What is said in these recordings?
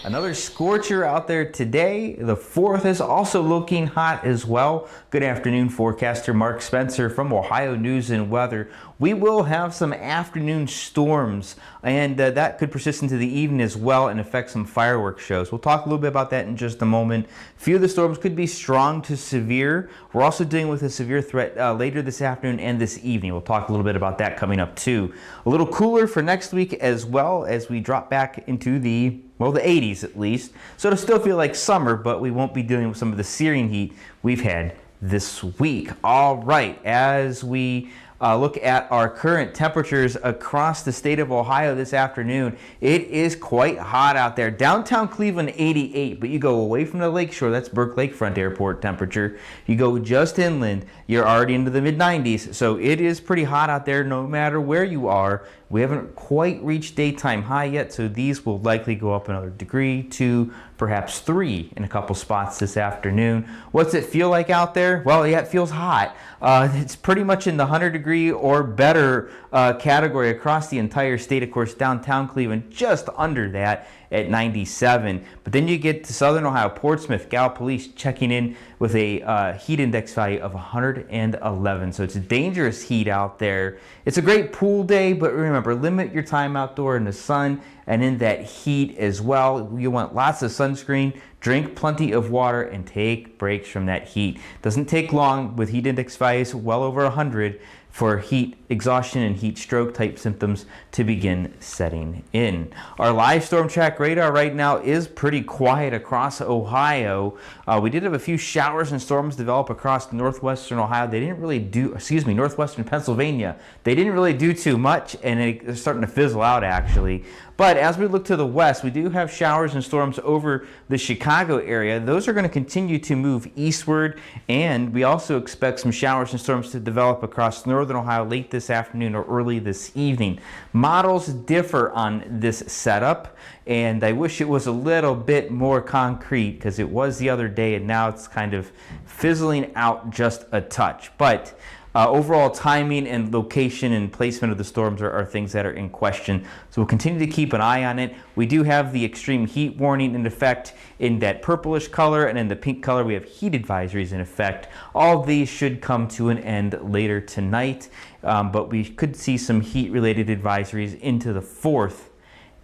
Another scorcher out there today. The 4th is also looking hot as well. Good afternoon, forecaster Mark Spencer from Ohio News and Weather. We will have some afternoon storms, and that could persist into the evening as well and affect some fireworks shows. We'll talk a little bit about that in just a moment. A few of the storms could be strong to severe. We're also dealing with a severe threat later this afternoon and this evening. We'll talk a little bit about that coming up too. A little cooler for next week as well as we drop back into the 80s at least. So it'll still feel like summer, but we won't be dealing with some of the searing heat we've had this week. All right, as we look at our current temperatures across the state of Ohio this afternoon, it is quite hot out there. Downtown Cleveland, 88, but you go away from the lakeshore, that's Burke Lakefront Airport temperature. You go just inland, you're already into the mid-90s, so it is pretty hot out there no matter where you are. We haven't quite reached daytime high yet, so these will likely go up another degree, 2, perhaps 3 in a couple spots this afternoon. What's it feel like out there? Well, yeah, it feels hot. It's pretty much in the 100-degree or better category across the entire state. Of course, downtown Cleveland just under that at 97. But then you get to southern Ohio, Portsmouth, Gallipolis checking in with a heat index value of 111. So it's a dangerous heat out there. It's a great pool day, but remember, limit your time outdoor in the sun and in that heat as well. You want lots of sunscreen, drink plenty of water, and take breaks from that heat. Doesn't take long with heat index values well over 100 for heat exhaustion and heat stroke type symptoms to begin setting in. Our live storm track radar right now is pretty quiet across Ohio. We did have a few showers and storms develop across northwestern Ohio. They didn't really do, northwestern Pennsylvania. They didn't really do too much, and they're starting to fizzle out actually. But as we look to the west, we do have showers and storms over the Chicago area. Those are going to continue to move eastward, and we also expect some showers and storms to develop across northern Ohio late this afternoon or early this evening. Models differ on this setup, and I wish it was a little bit more concrete because it was the other day, and now it's kind of fizzling out just a touch. But overall timing and location and placement of the storms are things that are in question. So we'll continue to keep an eye on it. We do have the extreme heat warning in effect in that purplish color, and in the pink color we have heat advisories in effect. All of these should come to an end later tonight, but we could see some heat related advisories into the 4th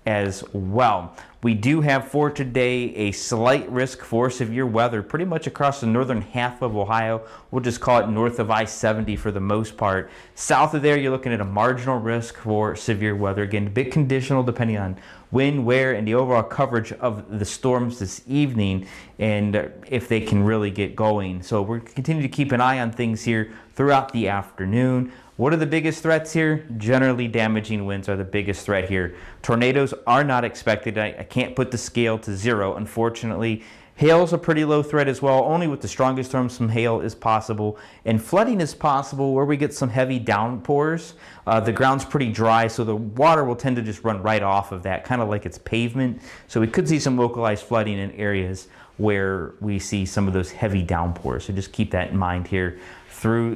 as well. We do have for today a slight risk for severe weather pretty much across the northern half of Ohio. We'll just call it north of I-70 for the most part. South of there, you're looking at a marginal risk for severe weather. Again, a bit conditional depending on when, where, and the overall coverage of the storms this evening and if they can really get going. So we're continuing to keep an eye on things here throughout the afternoon. What are the biggest threats here? Generally, damaging winds are the biggest threat here. Tornadoes are not expected. I can't put the scale to 0, unfortunately. Hail's a pretty low threat as well. Only with the strongest storms some hail is possible. And flooding is possible where we get some heavy downpours. The ground's pretty dry, so the water will tend to just run right off of that, kind of like it's pavement. So we could see some localized flooding in areas where we see some of those heavy downpours. So just keep that in mind here through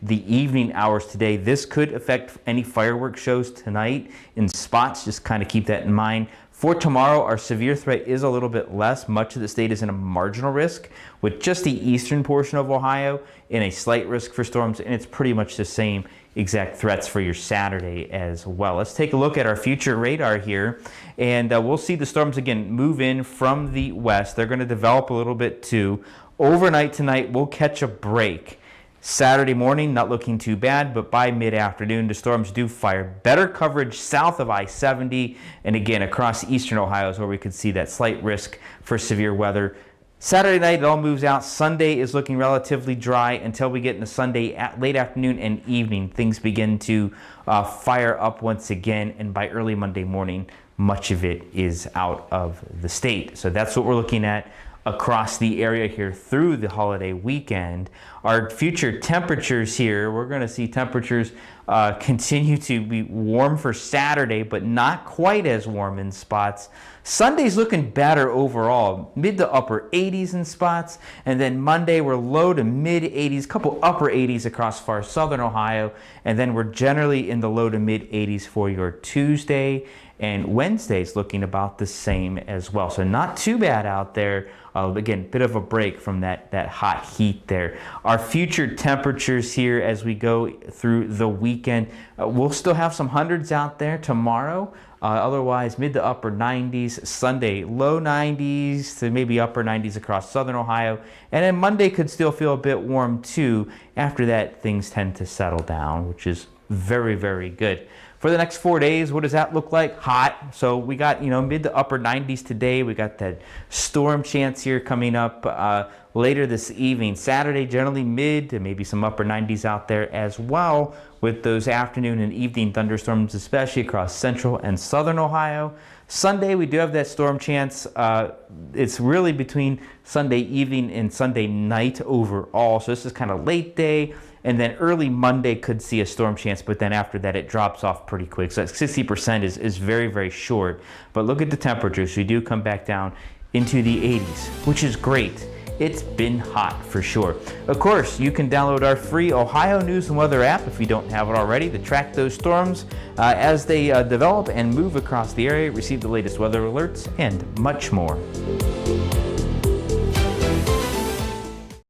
the evening hours today. This could affect any fireworks shows tonight in spots. Just kind of keep that in mind. For tomorrow, our severe threat is a little bit less. Much of the state is in a marginal risk, with just the eastern portion of Ohio in a slight risk for storms, and it's pretty much the same exact threats for your Saturday as well. Let's take a look at our future radar here, and we'll see the storms again move in from the west. They're going to develop a little bit too. Overnight tonight, we'll catch a break. Saturday morning, not looking too bad, but by mid-afternoon, the storms do fire. Better coverage south of I-70, and again, across eastern Ohio is where we could see that slight risk for severe weather. Saturday night, it all moves out. Sunday is looking relatively dry until we get into Sunday late afternoon and evening. Things begin to fire up once again, and by early Monday morning, much of it is out of the state. So that's what we're looking at across the area here through the holiday weekend. Our future temperatures here, we're going to see temperatures continue to be warm for Saturday, but not quite as warm in spots. Sunday's looking better overall, mid to upper 80s in spots, and then Monday we're low to mid 80s, couple upper 80s across far southern Ohio, and then we're generally in the low to mid 80s for your Tuesday, and Wednesday's looking about the same as well. So not too bad out there. Again, bit of a break from that hot heat there. Our future temperatures here as we go through the weekend, we'll still have some hundreds out there tomorrow. Otherwise, mid to upper 90s. Sunday, low 90s to maybe upper 90s across southern Ohio. And then Monday could still feel a bit warm too. After that, things tend to settle down, which is very, very good. For the next 4 days, what does that look like? Hot. So we got, mid to upper 90s today. We got that storm chance here coming up later this evening. Saturday, generally mid to maybe some upper 90s out there as well, with those afternoon and evening thunderstorms, especially across central and southern Ohio. Sunday, we do have that storm chance. It's really between Sunday evening and Sunday night overall. So this is kind of late day. And then early Monday could see a storm chance, but then after that it drops off pretty quick. So that 60% is very, very short. But look at the temperatures. We do come back down into the 80s, which is great. It's been hot for sure. Of course, you can download our free Ohio News and Weather app if you don't have it already to track those storms as they develop and move across the area, receive the latest weather alerts, and much more.